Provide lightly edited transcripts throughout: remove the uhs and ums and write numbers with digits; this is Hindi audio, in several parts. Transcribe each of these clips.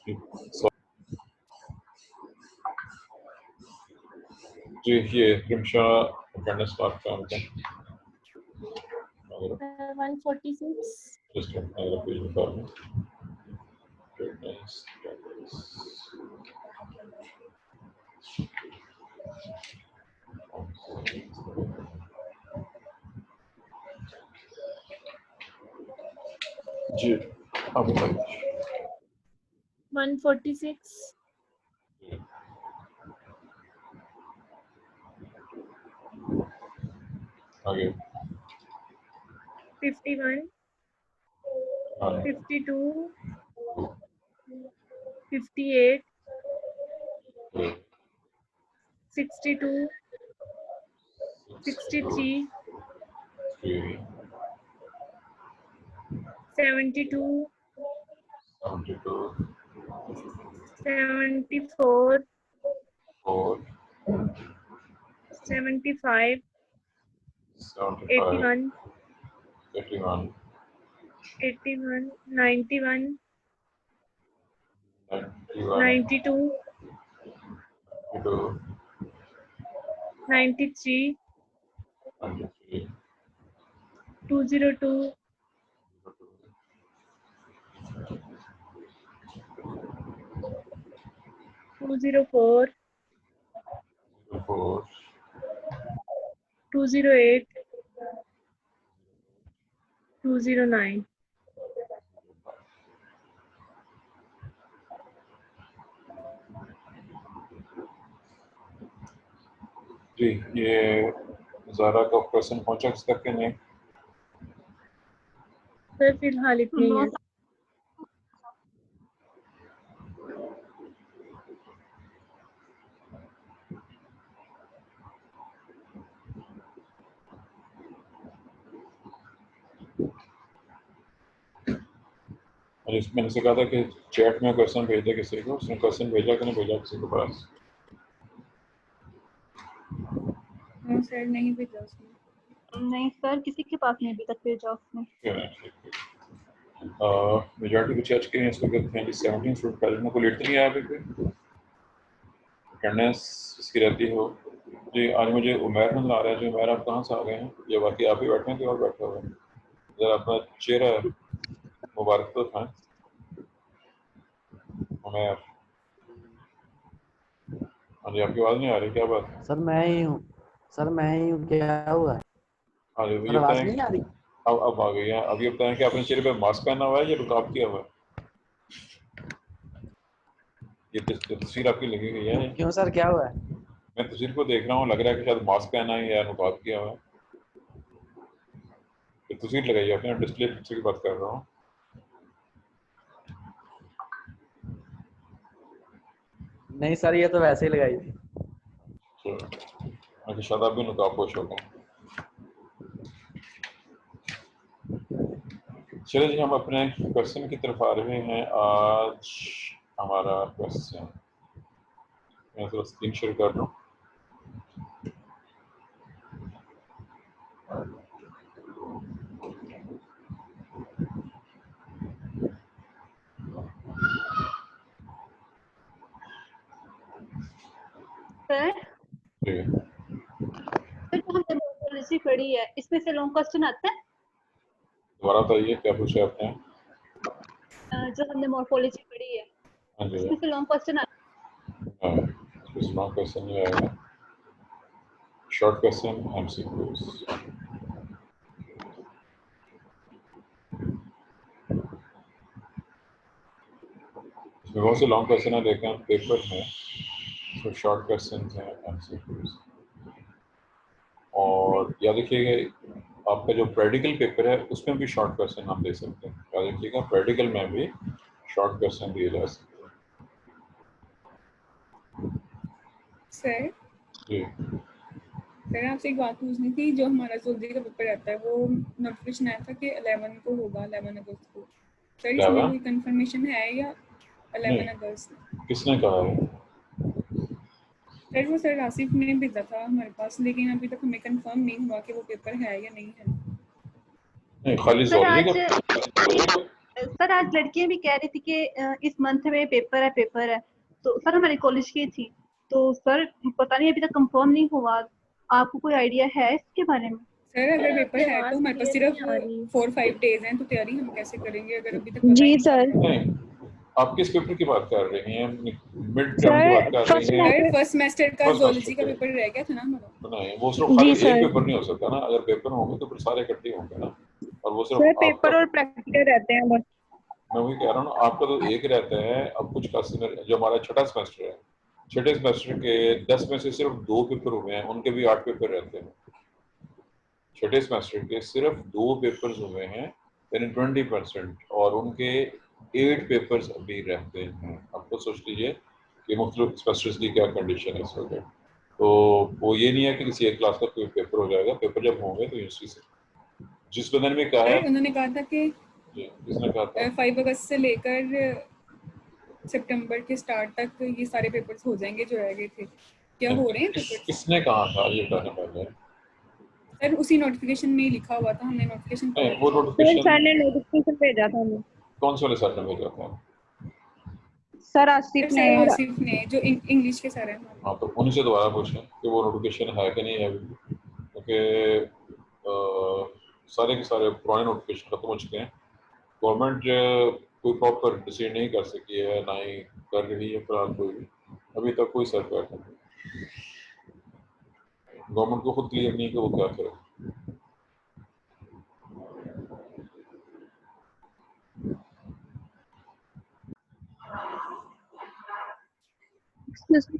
जी ये रिमशा अटेंडेंस मार्क का होता है 146 जस्ट अगर पेज निकाल लें जी आप बताइए 146 आगे 51 52 58 62 63 72 74 75 81 81 91 92 93 202 204 208 209 जी ये ज़ारा का क्वेश्चन पहुंचा किस तक के नहीं सर फिलहाल इतने ही है मैंने से कहा था कि चैट में क्वेश्चन भेज दे किसी को उसने क्वेश्चन भेजा कि नहीं भेजा किसी के पास सर नहीं भेजा उसने नहीं सर किसी के पास नहीं अभी तक भेजा उसने मेजॉरिटी बच्चे आज के हैं इसको कहते हैं कि 17 स्टूडेंट पहले को लेट तो नहीं आया अभी कोई अटेंडेंस इसकी रहती हो जी आज मुझे उमैर नजर आ रहा है जी उमैर आप कहाँ से आ गए हैं या बाकी आप ही बैठे हैं कि और बैठे हुए हैं जरा अपना चेहरा मुबारक तो था उमैर हाँ जी आपकी आवाज़ नहीं आ रही क्या बात सर मैं ही हूँ क्या हुआ है हाँ जी सर आवाज़ नहीं आ रही अब आ गई है अब ये बताएं कि आपने चेहरे पे मास्क पहना हुआ है या रुकाब किया हुआ है ये तस्वीर आपकी लगी हुई है क्यों सर क्या हुआ है मैं तस्वीर को देख रहा हूँ लग रहा है कि शायद मास्क पहना है या रुकाब किया हुआ है ये तस्वीर लगाई आपने डिस्प्ले पिक्चर की बात कर रहा हूँ नहीं सर ये तो वैसे ही लगाई थी अच्छा शायद आप भी नकाब पोश हो गए चलिए जी हम अपने क्वेश्चन की तरफ आ रहे हैं आज हमारा क्वेश्चन मैं थोड़ा स्क्रीन शेयर कर रहा हूँ सर हमने मॉर्फोलॉजी पढ़ी है इसमें से लॉन्ग क्वेश्चन आता है दोबारा बताइए क्या पूछा आपने जो हमने मॉर्फोलॉजी पढ़ी है हाँ जी इसमें से लॉन्ग क्वेश्चन आता है लॉन्ग क्वेश्चन नहीं आएगा शॉर्ट क्वेश्चन एमसीक्यूज इसमें बहुत से लॉन्ग क्वेश्चन है लेकिन पेपर में तो शॉर्ट क्वेश्चन हैं एमसीक्यूज और याद रखिएगा आपका जो प्रैक्टिकल पेपर है उसमें भी शॉर्ट क्वेश्चन हम दे सकते हैं याद रखिएगा प्रैक्टिकल में भी शॉर्ट क्वेश्चन दिए जा सकते सर जी सर आपसे एक बात पूछनी थी जो हमारा जोलजी का पेपर रहता है वो नोटिफिकेशन आया था कि 11 को होगा 11 अगस्त को सर इसमें कोई कंफर्मेशन है या 11 अगस्त किसने कहा है सर वो सर आसिफ ने भेजा था हमारे पास लेकिन अभी तक हमें कंफर्म नहीं हुआ कि वो पेपर है या नहीं है नहीं खाली जोलजी का सर आज लड़कियां भी कह रही थी कि इस मंथ में पेपर है। तो सर हमारे कॉलेज की थी, तो सर पता नहीं अभी तक कंफर्म नहीं हुआ। आपको कोई आइडिया है इसके बारे में? सर अगर पेपर है तो हमारे पास सिर्फ 4-5 डेज हैं, तो तैयारी हम कैसे करेंगे अगर अभी तक पता ही नहीं चल रहा है? नहीं, आप किस पेपर की बात कर रही हैं? मिड टर्म की सर, बात कर रही हैं? सर फर्स्ट सेमेस्टर का First zoology semester का के। पेपर रह गया था ना हमारा। नहीं, वो सिर्फ खाली एक पेपर नहीं हो सकता ना। अगर पेपर होंगे तो फिर सारे इकट्ठे होंगे ना, और वो सिर्फ सर आपका। पेपर और प्रैक्टिकल रहते हैं बस। मैं वही कह रहा हूँ ना, आपका तो एक रहता है। अब कुछ का जो हमारा छठा सेमेस्टर है, छठे सेमेस्टर के 10 में से सिर्फ 2 पेपर हुए हैं, उनके भी 8 पेपर रहते हैं। छठे सेमेस्टर के सिर्फ 2 पेपर्स हुए हैं, यानी 20%, और उनके 8 पेपर्स अभी रहते हैं। आपको सोच लीजिए कि मुख्तलिफ सेमेस्टर्स की क्या कंडीशन है इस वक्त। तो वो ये नहीं है कि किसी एक क्लास का कोई पेपर हो जाएगा। पेपर जब होंगे तो यूनिवर्सिटी से जिस बंदे ने कहा है, सर उन्होंने कहा था कि जिसने कहा था 5 अगस्त से लेकर सितंबर के स्टार्ट तक ये सारे पेपर्स हो जाएंगे जो रह गए थे। क्या हो रहे हैं पेपर्स? किसने कहा था ये बताने पहले? सर उसी नोटिफिकेशन में ही लिखा हुआ था, हमने नोटिफिकेशन पढ़ा नहीं, वो था। सर नोटिफिकेशन ने नोटिफिकेशन भेजा था हमें। कौन से वाले सर ने भेजा था? सर आसिफ ने। सर आसिफ ने, जो इंग्लिश के सर हैं हमारे। हाँ, तो उन्हीं से दोबारा पूछें कि वो नोटिफिकेशन है कि नहीं है अभी, क्योंकि सारे के सारे पुराने नोटिफिकेशन खत्म हो चुके हैं। गवर्नमेंट कोई प्रॉपर डिसीजन नहीं कर सकी है, ना ही कर रही है फिलहाल कोई भी। अभी तक कोई सरकार नहीं, गवर्नमेंट को खुद क्लियर नहीं कि वो क्या करे। हाँ जी।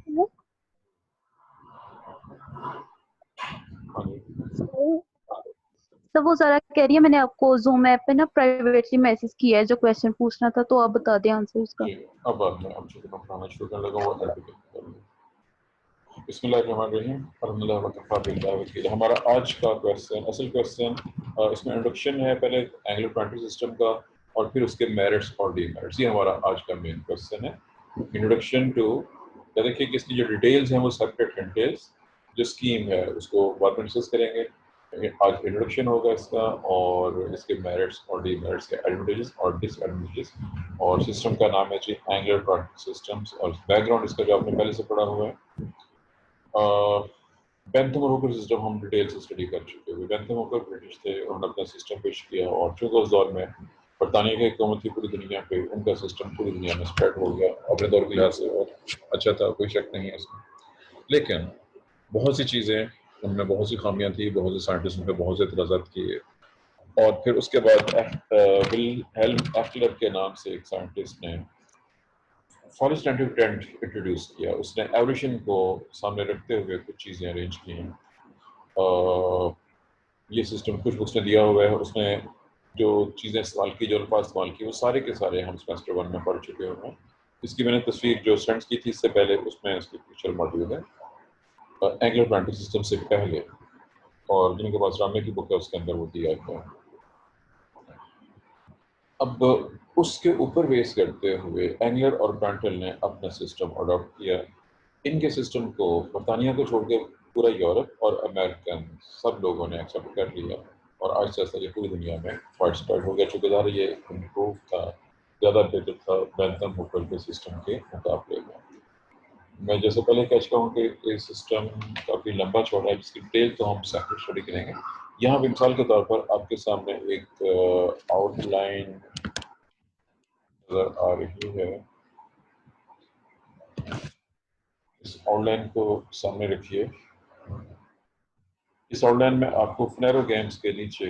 तो वो जरा कह रही है मैंने आपको जूम ऐप पे ना प्राइवेटली मैसेज किया है, जो क्वेश्चन पूछना था तो आप बता दें आंसर उसका। जी, अब मैं अब चुके पढ़ाना शुरू करने लगा। वो बिस्मिल्लाहिर्रहमानिर्रहीम, अल्हम्दुलिल्लाह व कफ़ा बिल्लाहि वकील। हमारा आज का क्वेश्चन, असल क्वेश्चन, इसमें इंट्रोडक्शन है पहले एंग्लो ट्वेंटी सिस्टम का, और फिर उसके मेरिट्स और डीमेरिट्स। ये हमारा आज का मेन क्वेश्चन है, इंट्रोडक्शन टू। देखिए कि इसकी जो डिटेल्स हैं वो सेपरेट डिटेल्स, जो स्कीम है उसको बाद में डिस्कस करेंगे। आज इंट्रोडक्शन होगा इसका, और इसके मेरिट्स और डीमेरिट्स के एडवांटेजेस और डिसएडवांटेजेस, और सिस्टम का नाम है जी एंग्लो ट्वेंटी सिस्टम्स, और बैकग्राउंड इसका जो आपने पहले से पढ़ा हुआ है। बेंथम और हुकर सिस्टम हम डिटेल से स्टडी कर चुके हैं। बेंथम हुकर ब्रिटिश थे, उन्होंने अपना सिस्टम पेश किया, और चूँकि उस दौर में बरतानिया की हुकूमत थी पूरी दुनिया पे, उनका सिस्टम पूरी दुनिया में स्प्रेड हो गया अपने दौर के लिहाज से, और अच्छा था, कोई शक नहीं है इसमें। लेकिन बहुत सी चीज़ें उनमें, बहुत सी खामियां थी, बहुत से साइंटिस्ट पे बहुत से एतराज़ात किए। और फिर उसके बाद विल्हेल्म एफ्लर के नाम से एक साइंटिस्ट ने फॉरेस्ट ट्रेंड इंट्रोड्यूस किया। उसने एवोल्यूशन को सामने रखते हुए कुछ चीज़ें अरेंज की हैं। ये सिस्टम कुछ उसने दिया हुआ है, उसने जो चीज़ें इस्तेमाल की, जो अल्फाज इस्तेमाल की, वो सारे के सारे हम सेमेस्टर 1 में पढ़ चुके हुए हैं। इसकी मैंने तस्वीर जो स्टूडेंट्स की थी इससे पहले, उसमें इसकी पिक्चर मौजूद है एंग्लो ट्वेंटी सिस्टम से पहले, और जिनके पास रामे की बुक है उसके अंदर वो दिया है। अब उसके ऊपर बेस करते हुए एंगलर और प्रेंटल ने अपना सिस्टम अडॉप्ट किया। इनके सिस्टम को बरतानिया को छोड़ के पूरा यूरोप और अमेरिकन सब लोगों ने एक्सेप्ट कर लिया, और आज से ये पूरी दुनिया में वाइड स्प्रेड हो गया। चूँकि ज़्यादा ये इम्प्रूव था, ज़्यादा बेटर था बेंथम हुकर के सिस्टम के मुकाबले में। मैं जैसे पहले कह चुका हूँ कि ये सिस्टम काफ़ी लंबा चौड़ा है, जिसकी डिटेल तो हम सेपरेट स्टडी करेंगे। यहाँ भी मिसाल के तौर पर आपके सामने एक आउटलाइन नज़र आ रही है। इस आउटलाइन को सामने रखिए। इस आउटलाइन में आपको फ्लेरो गेम्स के नीचे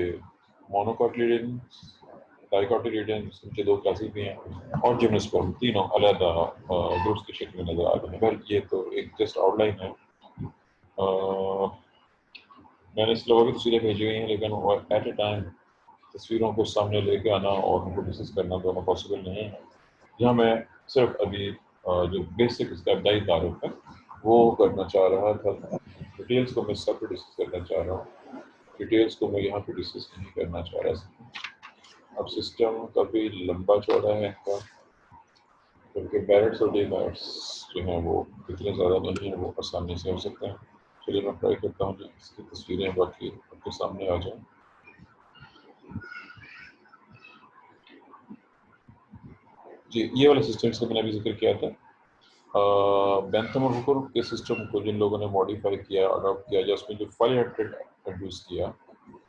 मोनोकोटिलिडन्स, डाइकोटिलिडन्स, नीचे 2 क्लासेस भी हैं, और जिम्नोस्पर्म, तीनों अलग ग्रुप्स की शक्ल में नज़र आ रहे हैं। वेल, ये तो एक जस्ट आउटलाइन है। मैंने इस लोगों की तस्वीरें भेजी हुई हैं, लेकिन एट ए टाइम तस्वीरों को सामने लेके आना और उनको डिस्कस करना दोनों पॉसिबल नहीं है। यहाँ मैं सिर्फ अभी जो बेसिक इसका इब्तदाई तारुफ है वो करना चाह रहा था। डिटेल्स को मैं सब पे डिस्कस करना चाह रहा हूँ, डिटेल्स को मैं यहाँ पे डिस्कस नहीं करना चाह रहा। अब सिस्टम काफ़ी लंबा चौड़ा है इनका, क्योंकि बैरेट्स और डीमेरिट्स जो हैं वो इतने ज़्यादा नहीं है, वो आसानी से हो सकते हैं। चलिए मैं ट्राई करता हूँ कि इसकी तस्वीरें बाकी आपके सामने आ जाएं। जी, ये वाले सिस्टम्स का मैंने अभी जिक्र किया था। बेंथम और हुकर के सिस्टम को जिन लोगों ने मॉडिफाई किया, अडॉप्ट किया, या उसमें जो फाइल हेडेड इंट्रोड्यूस किया,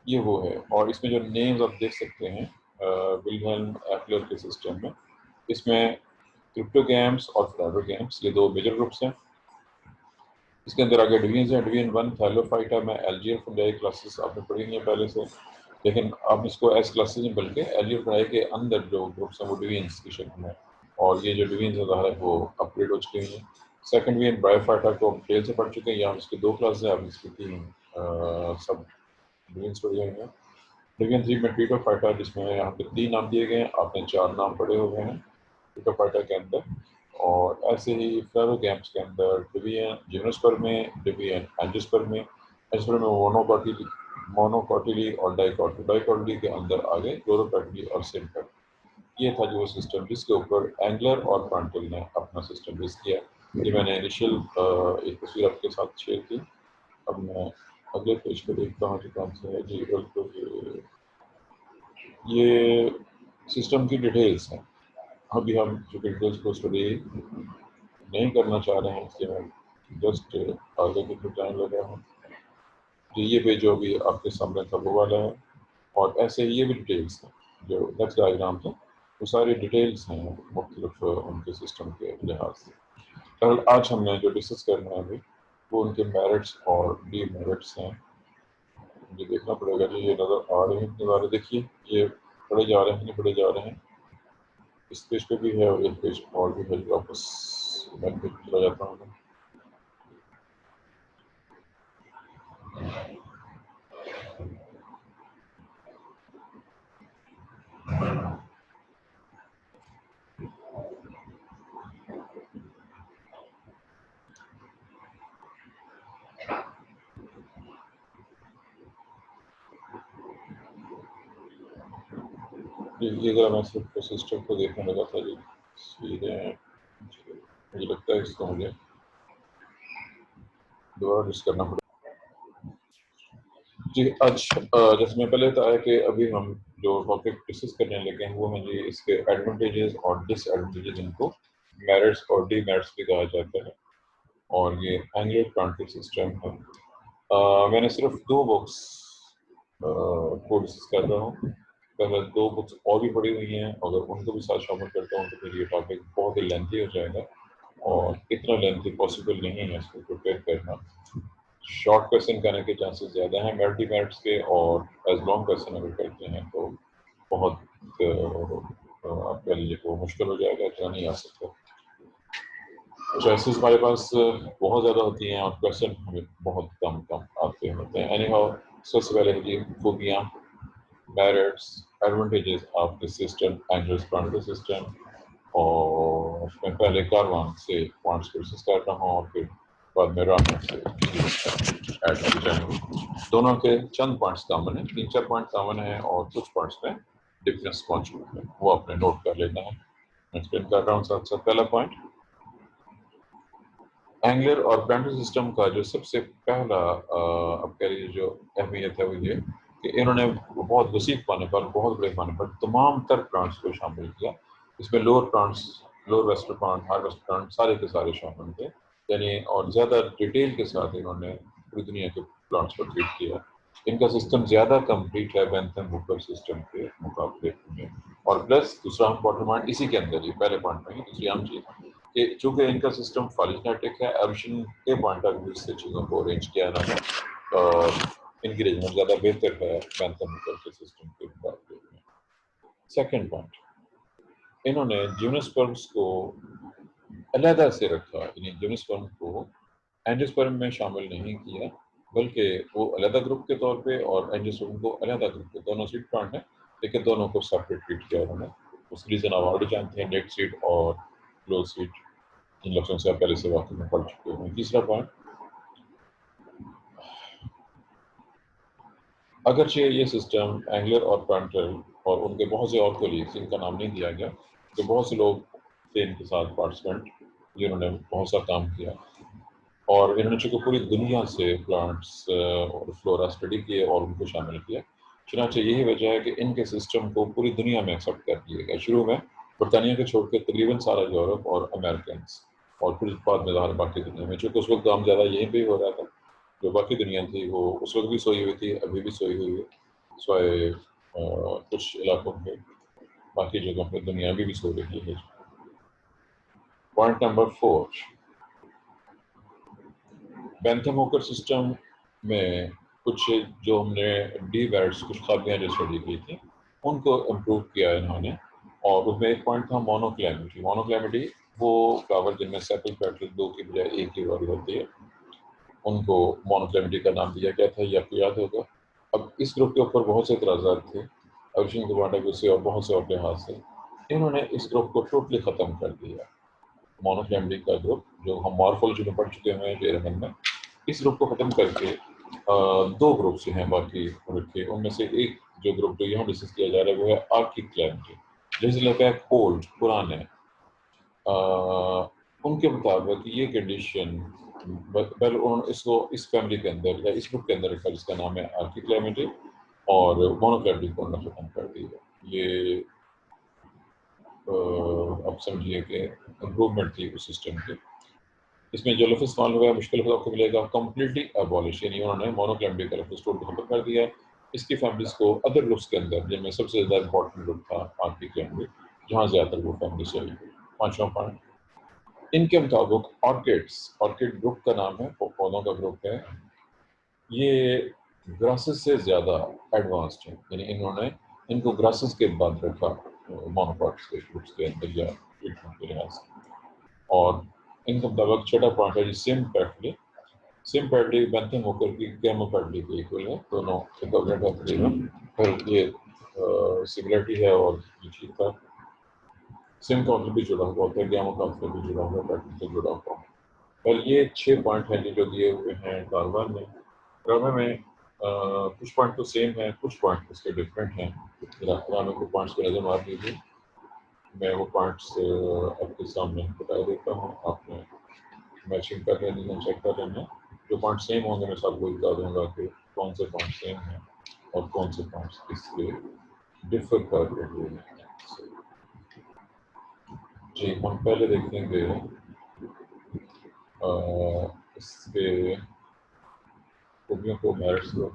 ये वो है। और इसमें जो नेम्स आप देख सकते हैं विल्हेल्म एफलर के सिस्टम में, इसमें क्रिप्टोगैम्स और फ्लावर गेम्स, ये दो मेजर ग्रुप्स हैं। इसके अंदर आगे डिवीजन है, डिवीजन 1 थैलोफाइटा में एल्जियर फंडाई क्लासेस आपने पढ़ी हुई हैं पहले से, लेकिन अब इसको एस क्लासेस में, बल्कि एल्जियर फंडाई के अंदर जो ग्रुप्स हैं वो डिवीजन्स की शक्ल में, और ये जो डिवीजन है वो अपग्रेड हो चुके हैं। सेकंड डिवीजन ब्रायोफाइटा को हम डिटेल से पढ़ चुके हैं, यहाँ इसके दो क्लासेस हैं, अब इसकी 3 सब डिवीजन्स पढ़ी हुई हैं। डिवीजन 3 में ट्रीटोफाइटा, जिसमें यहाँ पे 3 नाम दिए गए हैं, आपने 4 नाम पढ़े हुए हैं ट्रीटोफाइटा के अंदर। और ऐसे ही फ्लावर गेम्स के अंदर डिवीजन जिम्नोस्पर्म में, डिवीजन एंजियोस्पर्म में, एंजियोस्पर्म में मोनोकॉटिली और डाइकॉटिली के अंदर आगे क्लोरोकॉटिली और सिम्पर। ये था जो सिस्टम जिसके ऊपर एंगलर और प्रांटल ने अपना सिस्टम बेस किया। ये मैंने इनिशियल एक तस्वीर आपके साथ शेयर की। अब मैं अगले पेज पे देखता हूँ कि कौन सा है जी। ये सिस्टम की डिटेल्स हैं। अभी हम जो डिटेल्स को स्टडी नहीं करना चाह रहे हैं, इसलिए मैं जस्ट आगे की टाइम लगा हूँ। तो ये पेज जो भी आपके सामने था वो वाला है, और ऐसे ये भी डिटेल्स हैं जो नेक्स्ट डायग्राम थे, वो सारी डिटेल्स हैं मुख्तलिफ उनके सिस्टम के लिहाज से। कल आज हमने जो डिस्कस करना है अभी वो उनके मेरिट्स और डीमेरिट्स हैं। मुझे देखना पड़ेगा कि ये नज़र आ रहे हैं कितने बारे, देखिए ये पढ़े जा रहे हैं नहीं पढ़े जा रहे हैं। इस पेज पे भी है और एक पेज और भी है, वापस मैं चला जाता हूँ। ये जरा मैं सिर्फ सिस्टम को देखने लगा था जी, तस्वीरें मुझे लगता है इसको मुझे दोबारा डिस्कस करना पड़ेगा जी। आज जैसे मैं पहले बताया कि अभी हम जो टॉपिक डिस्कस करने लगे हैं वो हैं जी इसके एडवांटेजेस और डिसएडवांटेजेस, इनको मेरिट्स और डीमेरिट्स भी कहा जाता है। और ये एंगुलर प्रांटल सिस्टम है। मैंने सिर्फ 2 बुक्स को डिस्कस कर रहा हूँ। पहले 2 बुक्स और भी पढ़ी हुई हैं, अगर उनको भी साथ शामिल करता हूँ तो फिर ये टॉपिक बहुत ही लेंथी हो जाएगा, और इतना लेंथी पॉसिबल नहीं है इसको प्रिपेयर करना। शॉर्ट क्वेश्चन करने के चांसेस ज़्यादा हैं मेरिट डीमेरिट्स के, और एज लॉन्ग क्वेश्चन अगर करते हैं तो बहुत आपके लिए वो मुश्किल हो जाएगा, इतना नहीं आ सकता। चॉइसेस हमारे पास बहुत ज़्यादा होती हैं और क्वेश्चन हमें बहुत कम आते होते हैं। एनी हाउ, सबसे पहले है जी खूबियाँ, merits, advantages of the system, angular प्रांटल सिस्टम। और मैं पहले कारवान से पॉइंट्स को डिस्कस कर रहा हूँ और फिर बाद में रामन से ऐड कर जाएंगे। दोनों के चंद पॉइंट्स कॉमन है, 3-4 पॉइंट कॉमन है और कुछ पॉइंट्स में डिफरेंस मौजूद है, वो आपने नोट कर लेना है। मैं एक्सप्लेन कर रहा हूँ साथ साथ। पहला पॉइंट, एंगुलर और प्रांटल सिस्टम का जो सबसे पहला अब कह लीजिए जो अहमियत है वो ये कि इन्होंने बहुत वसीफ पैमाने पर, बहुत बड़े पैमाने पर तमाम तर प्लांट्स को शामिल किया। इसमें lower plants, lower western plant, higher western plant सारे के सारे शामिल थे, यानी और ज़्यादा डिटेल के साथ इन्होंने पूरी दुनिया के प्लांट्स को ट्रीट किया। इनका सिस्टम ज़्यादा कंप्लीट है बेंथम हुकर सिस्टम के मुकाबले में। और प्लस दूसरा इम्पोर्टेंट पॉइंट इसी के अंदर ही, पहले पॉइंट में ही दूसरी आम चीज़ कि चूँकि इनका सिस्टम फाइलोजेनेटिक है, एवोल्यूशन के पॉइंट ऑफ व्यू से चीज़ों को अरेंज किया इन्होंने, और इनकी रेंजमेंट ज़्यादा बेहतर है बेंथम हुकर के सिस्टम के मुकाबले में। सेकेंड पॉइंट, इन्होंने जिम्नोस्पर्म्स को अलहदा से रखा, यानी जिम्नोस्पर्म को एंजियोस्पर्म में शामिल नहीं किया, बल्कि वो अलहदा ग्रुप के तौर पे और एंजियोस्पर्म को अलहदा ग्रुप के, दोनों सीड प्लांट हैं लेकिन दोनों को सेपरेट ट्रीट किया उन्होंने। उस रीज़न आप ऑलरेडी जानते हैं, नेट सीड और क्लोज सीड, इन लफ्ज़ों से आप पहले से वाक़िफ़ में पढ़ चुके हैं। तीसरा पॉइंट, अगरचे ये सिस्टम एंगुलर और प्रांटल और उनके बहुत से और कोलीग्स, इनका नाम नहीं दिया गया, तो बहुत से लोग थे इनके साथ पार्टिसिपेंट जिन्होंने बहुत सा काम किया, और इन्होंने चूँकि पूरी दुनिया से प्लांट्स और फ्लोरा स्टडी किए और उनको शामिल किया, चुनांचे यही वजह है कि इनके सिस्टम को पूरी दुनिया में एक्सेप्ट कर लिया गया। शुरू में बरतानिया को छोड़ के तकरीबन सारा यूरोप और अमेरिकन और फिर बाद में ज़ाहिर बाकी दुनिया में, चूँकि उस वक्त काम ज़्यादा यहीं पे हो रहा था। जो बाकी दुनिया थी वो उस वक्त भी सोई हुई थी, अभी भी सोई हुई है, सिवाय कुछ इलाकों पे, बाकी जगहों पे दुनिया भी सो रही है। पॉइंट नंबर 4, बेंथम होकर सिस्टम में कुछ जो हमने डी वैल्यूज कुछ खामियाँ जो स्टडी की थी उनको इम्प्रूव किया इन्होंने, और उसमें एक पॉइंट था मोनोक्लेमिटी। मोनोक्लेमिटी वो फ्लावर जिनमें सेपल पेटल दो की बजाय एक ही वाली होती है, उनको मोनोक्लेमिटी का नाम दिया गया था, ये आपको याद होगा। अब इस ग्रुप के ऊपर बहुत से इतराज़ात थे एवोल्यूशन के पॉइंट ऑफ व्यू से और बहुत से और लिहाज से। इन्होंने इस ग्रुप को टोटली ख़त्म कर दिया। मोनोक्लेमिटी का ग्रुप जो हम मॉर्फोलॉजी में पढ़ चुके हैं जेरेमन में, इस ग्रुप को ख़त्म करके दो ग्रुप से हैं बाकी रखे। उनमें से एक जो ग्रुप जो यहाँ डिस्कस किया जा रहा है वो है आर्किक्लेमिटी, जैसे लगता है ओल्ड पुराने। उनके मुताबिक ये कंडीशन वेल उन्होंने इसको इस फैमिली के अंदर या इस ग्रुप के अंदर रखा जिसका नाम है आर्किक्लेमिटी, और मोनोक्लेमिटी को उन्होंने ख़त्म कर दिया। ये अब समझिए कि इम्प्रूवमेंट थी उस सिस्टम की। इसमें जो लफ्ज़ इस्तेमाल हुआ है मुश्किल लफ्ज़ आपको मिलेगा कम्प्लीटली एबॉलिश, यानी उन्होंने मोनोक्लेमिटी का लफ्ज़ टोटली खत्म कर दिया। इसकी फैमिलीज को अदर ग्रुप्स के अंदर जिनमें सबसे ज़्यादा इंपॉर्टेंट ग्रुप था आर्किक्लेमिटी, जहाँ ज़्यादातर वो फैमिली से आई। 5वां पॉइंट, इनके मुताबिक ऑर्किड ग्रुप का नाम है, पौधों का ग्रुप है, ये ग्रासेस से ज़्यादा एडवांस्ड है, यानी इन्होंने इनको ग्रासेस के बाद रखा मोनोकॉट्स के ग्रुप्स के अंदर या ट्रीटमेंट के लिहाज से। और इनके मुताबिक छठा पॉइंट है सिम्पैटली बेंथम होकर की गैमोपैटली के इक्वल है, दोनों इक्विवेलेंट है तकरीबन, पर ये सिमिलरिटी है और ये ठीक था। सिम का मतलब भी जुड़ा हुआ होता है, गैमो का मतलब भी जुड़ा हुआ, पैटर्न से जुड़ा हुआ। और ये 6 पॉइंट हैं जो दिए हुए हैं कार्बन में। कार्बन में कुछ पॉइंट तो सेम है, कुछ पॉइंट उसके डिफरेंट हैं। कार्बन को पॉइंट्स को नजर मार दीजिए, मैं वो पॉइंट्स आपके सामने बता देता हूँ, आपने मैचिंग कर लेनी है, चेक कर लेना। जो पॉइंट सेम होंगे मैं सबको बता दूंगा कि कौन से पॉइंट सेम हैं और कौन से पॉइंट्स इससे डिफर कर रहे हैं। जी, हम पहले देखेंगे इसके खूबियों को, मेरिट्स को।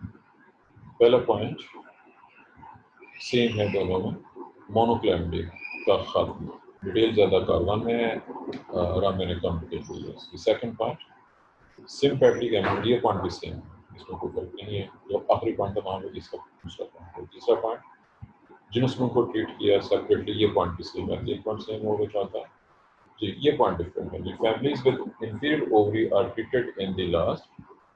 पहला पॉइंट सेम है दोनों में, मोनोक्लेमिटी का खात्मा। डिटेल ज़्यादा कार्बन में है, रामे ने कम डिटेल दी है। इसकी सेकंड पॉइंट सिम्पैथी का, ये पॉइंट भी सेम है, इसमें कोई फर्क नहीं है। जो आखिरी पॉइंट का नाम है जिसका दूसरा पॉइंट है। तीसरा पॉइंट जिन्होंने उनको ट्रीट किया सेपरेटली, ये पॉइंट भी सेम है, ये पॉइंट सेम हो गया चाहता है जी। ये पॉइंट डिफरेंट है। The families with inferior ovary are treated in the last.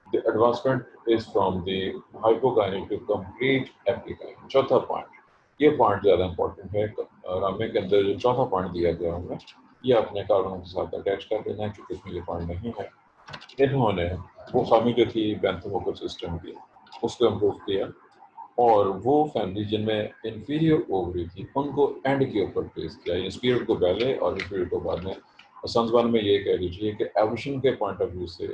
The advancement is from the hypogyny to complete epigyny. चौथा पॉइंट, ये पॉइंट ज़्यादा इंपॉर्टेंट है। रामे के अंदर जो चौथा पॉइंट दिया गया है ये अपने कार्बन के साथ अटैच कर देना है, क्योंकि इसमें ये पॉइंट नहीं है। इन्होंने वो खामी जो थी बेंथम होकर सिस्टम की उसको इम्प्रूव किया, और वो फैमिली जिनमें इंफीरियर ओवरी थी उनको एंड के ऊपर प्लेस किया, इंफीरियर को पहले और इंफीरियर को बाद में। संस्बान में ये कह लीजिए कि एवोल्यूशन के पॉइंट ऑफ व्यू से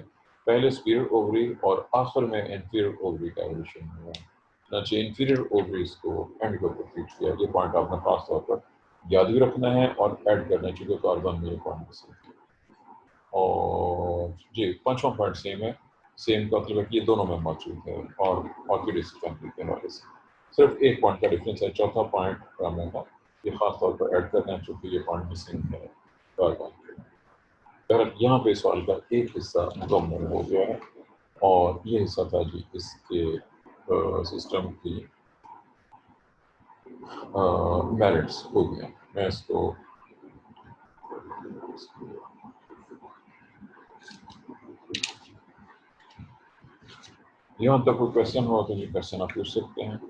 पहले सुपीरियर ओवरी और आखिर में इंफीरियर ओवरी का एवोल्यूशन हुआ, चुनांचे इंफीरियर ओवरीज को एंड के ऊपर ट्रीट किया। ये पॉइंट आपने खास तौर पर याद भी रखना है और ऐड करना है, चूँकि कार्बन में ये पॉइंट से। और जी, 5वां पॉइंट सेम है। सेम का मतलब है कि ये दोनों में मौजूद है, और ऑर्किड फैमिली के हवाले से सिर्फ एक पॉइंट का डिफरेंस है। चौथा पॉइंट रामे का ये खास तौर पर ऐड करना है, चूँकि ये पॉइंट मिसिंग है कार्बन के। यहाँ पे सवाल का एक हिस्सा मुकम्मल हो गया है, और ये हिस्सा था जी इसके सिस्टम की मेरिट्स हो गया। मैं इसको यहाँ तक कोई क्वेश्चन हो तो ये क्वेश्चन आप पूछ सकते हैं।